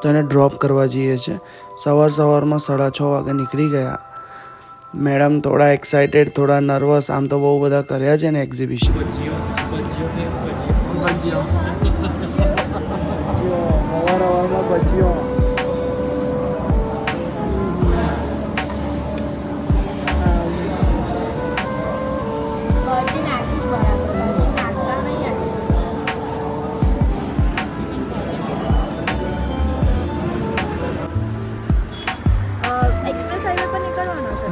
તો એને ડ્રોપ કરવા જઈએ છીએ. સવારમાં 6:30 વાગે નીકળી ગયા. મેડમ થોડા એક્સાઇટેડ, થોડા નર્વસ, આમ તો બહુ બધા કર્યા છે ને એક્ઝિબિશન. સવારમાં ભજીયો. એક્સપ્રેસ હાઈવે પર નીકળવાનો છે.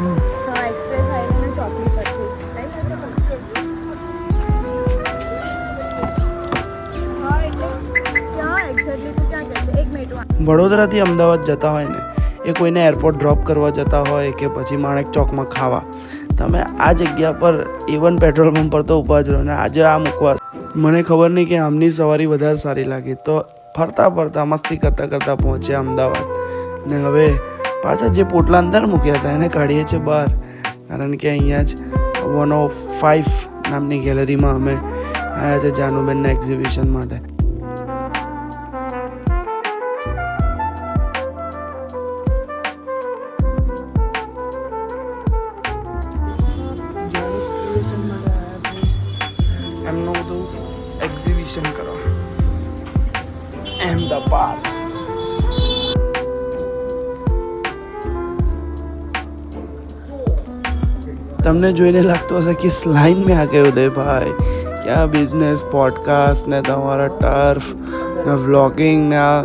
હા, એક્સપ્રેસ હાઈવે ને ચોકડી પરથી રાઈટ હશે પણ. હા, એટલે ક્યાં એક્ઝેક્ટલી તું ક્યાં કહે છે? 1 મિનિટ. વડોદરાથી અમદાવાદ જતા હોય ને, એ કોઈને એરપોર્ટ ડ્રોપ કરવા જતા હોય કે પછી માણેક ચોકમાં ખાવા, તમે આ જગ્યા પર A1 પેટ્રોલ પંપ પર તો ઊભા જ રહો ને. આજે આ મૂકવા મને ખબર નહીં કે આમની સવારી વધારે સારી લાગી, તો ફરતા મસ્તી કરતાં પહોંચ્યા અમદાવાદ. ને હવે પાછા જે પોટલા અંદર મૂક્યા હતા એને કાઢીએ છીએ બહાર, કારણ કે અહીંયા જ 105 નામની ગેલેરીમાં અમે આવ્યા છે જાનુબેનના એક્ઝિબિશન માટે. એમનું બધું એક્ઝિબિશન કરવા અહેમદાબાદ. તમને જોઈને લાગતું હશે કે સ્લાઇન में आ गए उदय भाई, क्या बिजनेस, पॉडकास्ट ने તમારા ટર્ફ ને વ્લોગિંગ ને આ